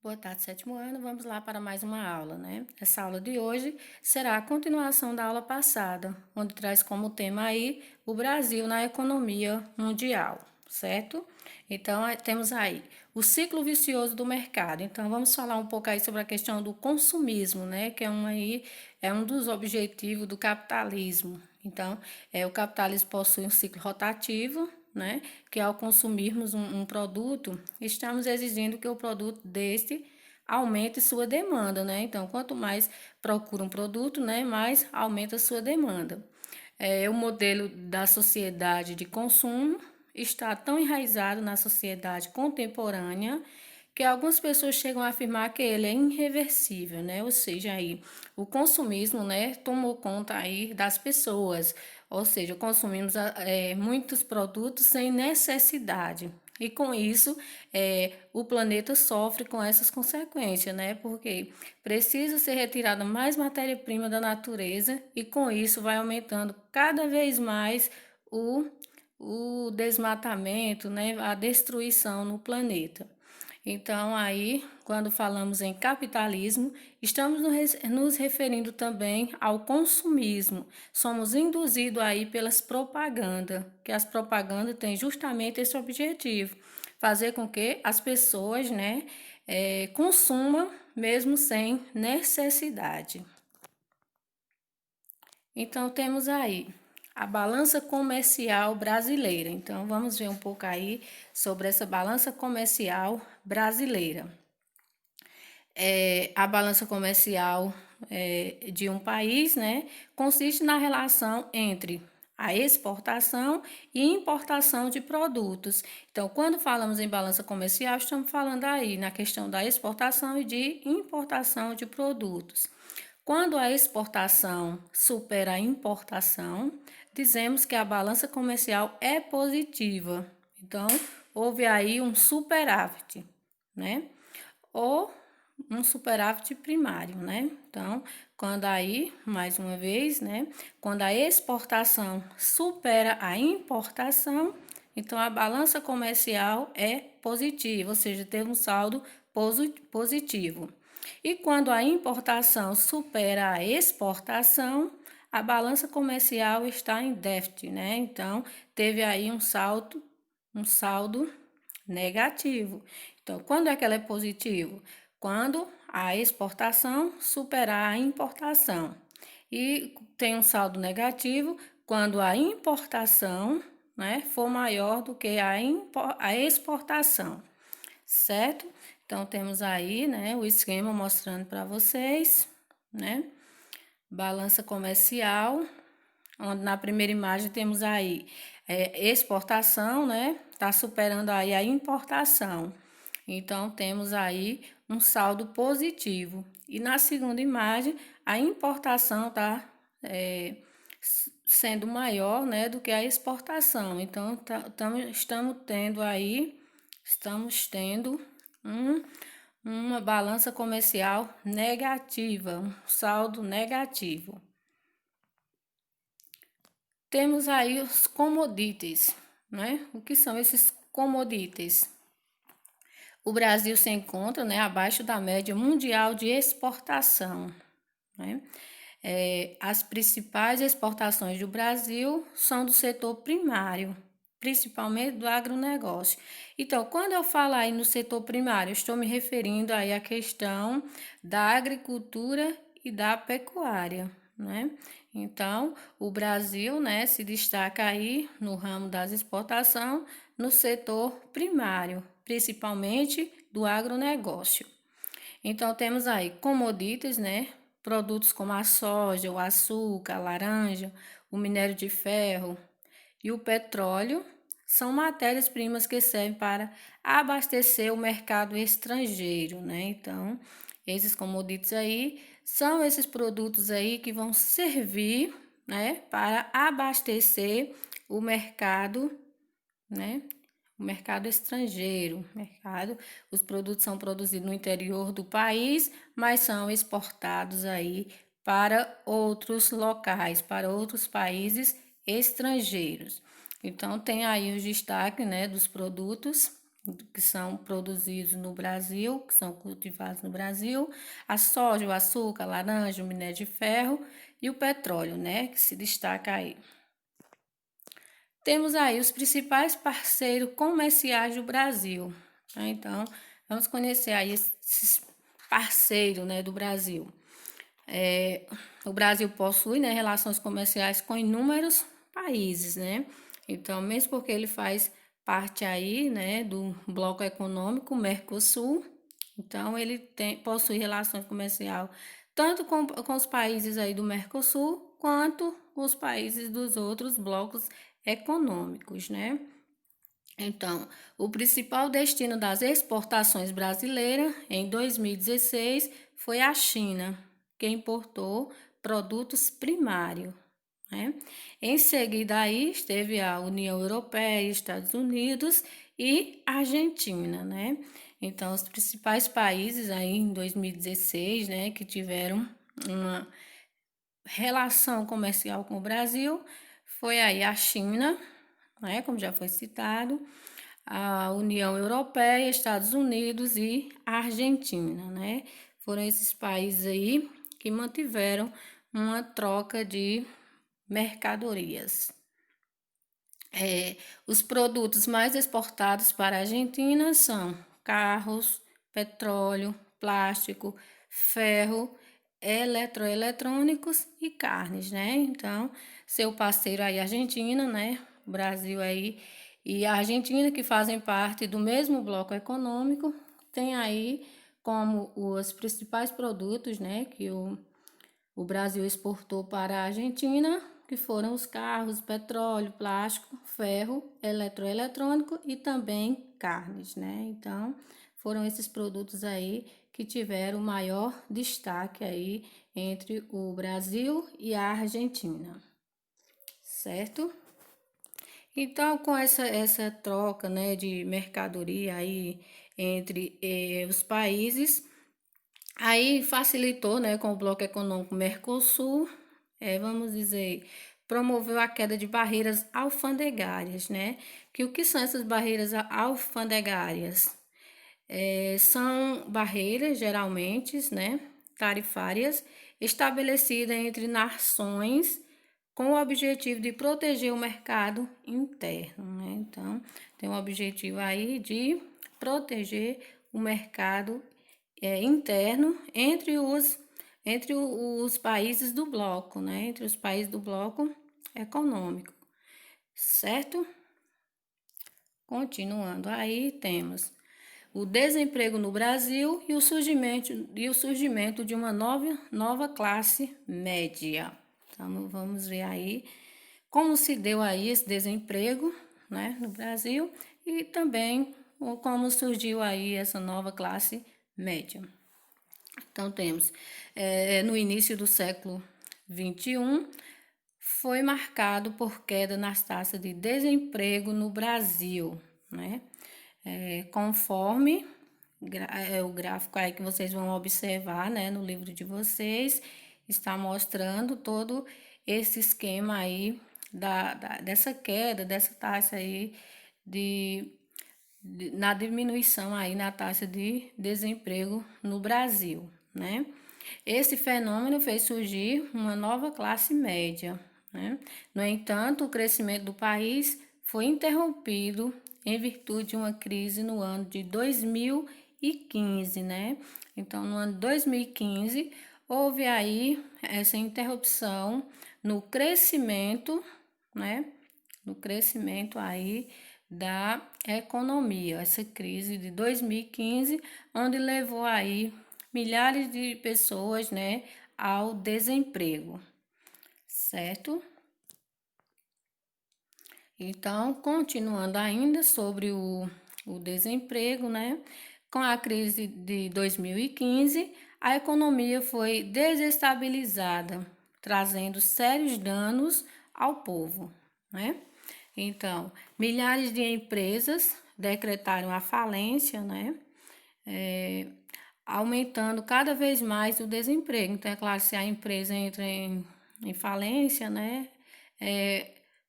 Boa tarde, sétimo ano. Vamos lá para mais uma aula, né? Essa aula de hoje será a continuação da aula passada, onde traz como tema aí o Brasil na economia mundial, certo? Então, temos aí o ciclo vicioso do mercado. Então, vamos falar um pouco aí sobre a questão do consumismo, né? Que é um dos objetivos do capitalismo. Então, o capitalismo possui um ciclo rotativo, né? Que ao consumirmos um produto, estamos exigindo que o produto deste aumente sua demanda, né? Então, quanto mais procura um produto, né, mais aumenta a sua demanda. O modelo da sociedade de consumo está tão enraizado na sociedade contemporânea que algumas pessoas chegam a afirmar que ele é irreversível, né? Ou seja, aí o consumismo, né, tomou conta aí das pessoas, ou seja, consumimos muitos produtos sem necessidade. E com isso, o planeta sofre com essas consequências, né? Porque precisa ser retirada mais matéria-prima da natureza e com isso vai aumentando cada vez mais o, o desmatamento, né? A destruição no planeta. Então, aí, quando falamos em capitalismo, estamos nos referindo também ao consumismo. Somos induzidos aí pelas propagandas, que as propagandas têm justamente esse objetivo, fazer com que as pessoas, né, consumam mesmo sem necessidade. Então, temos aí a balança comercial brasileira. Então, vamos ver um pouco aí sobre essa balança comercial brasileira. A balança comercial de um país, né, consiste na relação entre a exportação e importação de produtos. Então, quando falamos em balança comercial, estamos falando aí na questão da exportação e de importação de produtos. Quando a exportação supera a importação, dizemos que a balança comercial é positiva. Então, houve aí um superávit, né? Ou um superávit primário, né? Então, quando aí, mais uma vez, né? Quando a exportação supera a importação, então a balança comercial é positiva, ou seja, teve um saldo positivo. E quando a importação supera a exportação, a balança comercial está em déficit, né? Então, teve aí um saldo negativo. Então, quando é que ela é positivo? Quando a exportação superar a importação. E tem um saldo negativo quando a importação, né, for maior do que a exportação, certo? Então, temos aí, né, o esquema mostrando para vocês, né, balança comercial, onde na primeira imagem temos aí exportação, né? Tá superando aí a importação. Então, temos aí um saldo positivo. E na segunda imagem, a importação está sendo maior, né, do que a exportação. Então, estamos tendo uma balança comercial negativa, um saldo negativo. Temos aí os commodities, né? O que são esses commodities? O Brasil se encontra, né, abaixo da média mundial de exportação, né? As principais exportações do Brasil são do setor primário, principalmente do agronegócio. Então, quando eu falo aí no setor primário, eu estou me referindo aí à questão da agricultura e da pecuária, né? Então, o Brasil, né, se destaca aí no ramo das exportações no setor primário, principalmente do agronegócio. Então, temos aí commodities, né? Produtos como a soja, o açúcar, a laranja, o minério de ferro e o petróleo são matérias-primas que servem para abastecer o mercado estrangeiro, né? Então, esses commodities aí são esses produtos aí que vão servir, né, para abastecer o mercado, né, o mercado estrangeiro, os produtos são produzidos no interior do país, mas são exportados aí para outros locais, para outros países estrangeiros. Então tem aí os destaques, né, dos produtos que são produzidos no Brasil, que são cultivados no Brasil, a soja, o açúcar, a laranja, o minério de ferro e o petróleo, né, que se destaca aí. Temos aí os principais parceiros comerciais do Brasil, né? Então, vamos conhecer aí esses parceiros, né, do Brasil. O Brasil possui, né, relações comerciais com inúmeros países, né? Então, mesmo porque ele faz parte aí, né, do bloco econômico Mercosul, então ele possui relações comerciais tanto com os países aí do Mercosul, quanto os países dos outros blocos econômicos, né? Então, o principal destino das exportações brasileiras em 2016 foi a China, que importou produtos primários, né? Em seguida aí esteve a União Europeia, Estados Unidos e Argentina, né? Então, os principais países aí em 2016, né, que tiveram uma relação comercial com o Brasil foi aí a China, né, como já foi citado, a União Europeia, Estados Unidos e a Argentina, né? Foram esses países aí que mantiveram uma troca de mercadorias. Os produtos mais exportados para a Argentina são carros, petróleo, plástico, ferro, eletroeletrônicos e carnes, né? Então, seu parceiro aí, Argentina, né? O Brasil aí e a Argentina, que fazem parte do mesmo bloco econômico, tem aí como os principais produtos, né? Que o Brasil exportou para a Argentina, que foram os carros, petróleo, plástico, ferro, eletroeletrônico e também carnes, né? Então, foram esses produtos aí que tiveram maior destaque aí entre o Brasil e a Argentina, certo? Então, com essa troca, né, de mercadoria aí entre os países, aí facilitou, né, com o bloco econômico Mercosul, vamos dizer, promoveu a queda de barreiras alfandegárias, né? Que o que são essas barreiras alfandegárias? São barreiras, geralmente, né, tarifárias, estabelecidas entre nações com o objetivo de proteger o mercado interno, né? Então, tem o objetivo aí de proteger o mercado interno entre os países do bloco, né? Entre os países do bloco econômico, certo? Continuando aí, temos o desemprego no Brasil e o surgimento de uma nova classe média. Então, vamos ver aí como se deu aí esse desemprego, né, no Brasil e também como surgiu aí essa nova classe média. Então, temos no início do século XXI, foi marcado por queda nas taxas de desemprego no Brasil, né? Conforme o gráfico aí que vocês vão observar, né, no livro de vocês, está mostrando todo esse esquema aí dessa queda, dessa taxa aí na diminuição aí na taxa de desemprego no Brasil, né? Esse fenômeno fez surgir uma nova classe média, né? No entanto, o crescimento do país foi interrompido em virtude de uma crise no ano de 2015, né? Então, no ano de 2015, houve aí essa interrupção no crescimento, né? No crescimento aí da economia, essa crise de 2015, onde levou aí milhares de pessoas, né, ao desemprego, certo? Então, continuando ainda sobre o desemprego, né, com a crise de 2015, a economia foi desestabilizada, trazendo sérios danos ao povo, né? Então, milhares de empresas decretaram a falência, né? Aumentando cada vez mais o desemprego. Então, é claro, se a empresa entra em falência, né?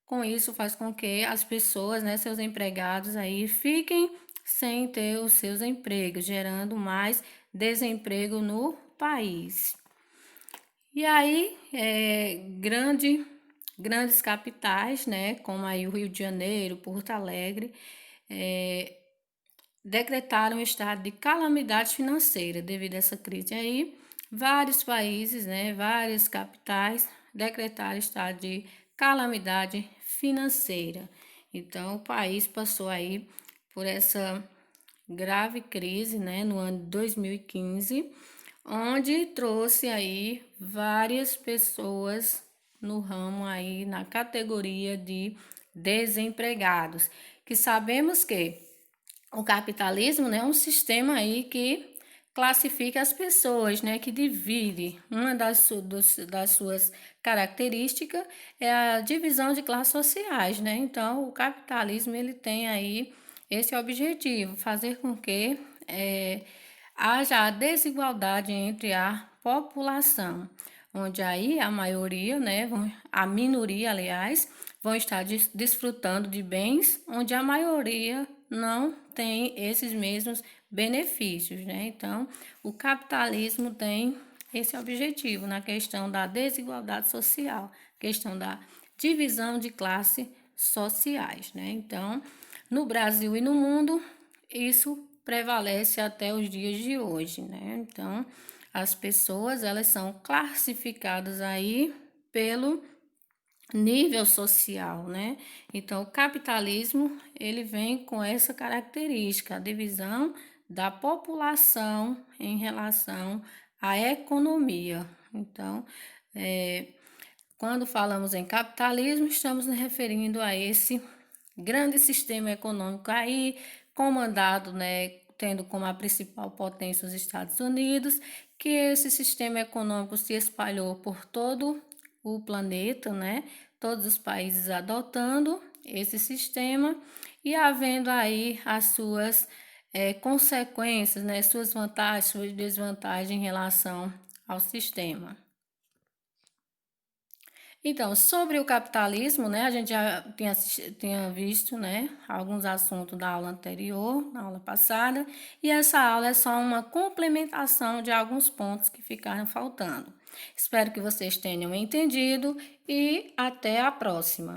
Com isso faz com que as pessoas, né, seus empregados aí, fiquem sem ter os seus empregos, gerando mais desemprego no país. E aí, grandes capitais, né, como aí o Rio de Janeiro, Porto Alegre, decretaram estado de calamidade financeira devido a essa crise. Aí, vários países, né, várias capitais decretaram estado de calamidade financeira. Então, o país passou aí por essa grave crise, né, no ano de 2015, onde trouxe aí várias pessoas no ramo aí, na categoria de desempregados, que sabemos que o capitalismo, né, é um sistema aí que classifica as pessoas, né, que divide. Uma das suas características é a divisão de classes sociais, né? Então, o capitalismo ele tem aí esse objetivo, fazer com que haja a desigualdade entre a população, onde aí a maioria, né, a minoria, aliás, vão estar desfrutando de bens, onde a maioria não tem esses mesmos benefícios, né? Então, o capitalismo tem esse objetivo na questão da desigualdade social, questão da divisão de classes sociais, né? Então, no Brasil e no mundo, isso prevalece até os dias de hoje, né? Então, as pessoas, elas são classificadas aí pelo nível social, né? Então, o capitalismo, ele vem com essa característica, a divisão da população em relação à economia. Então, quando falamos em capitalismo, estamos nos referindo a esse grande sistema econômico aí, comandado, né, tendo como a principal potência os Estados Unidos, que esse sistema econômico se espalhou por todo o planeta, né, todos os países adotando esse sistema e havendo aí as suas consequências, né, suas vantagens, suas desvantagens em relação ao sistema. Então, sobre o capitalismo, né, a gente já tinha visto, né, alguns assuntos da aula anterior, na aula passada, e essa aula é só uma complementação de alguns pontos que ficaram faltando. Espero que vocês tenham entendido e até a próxima.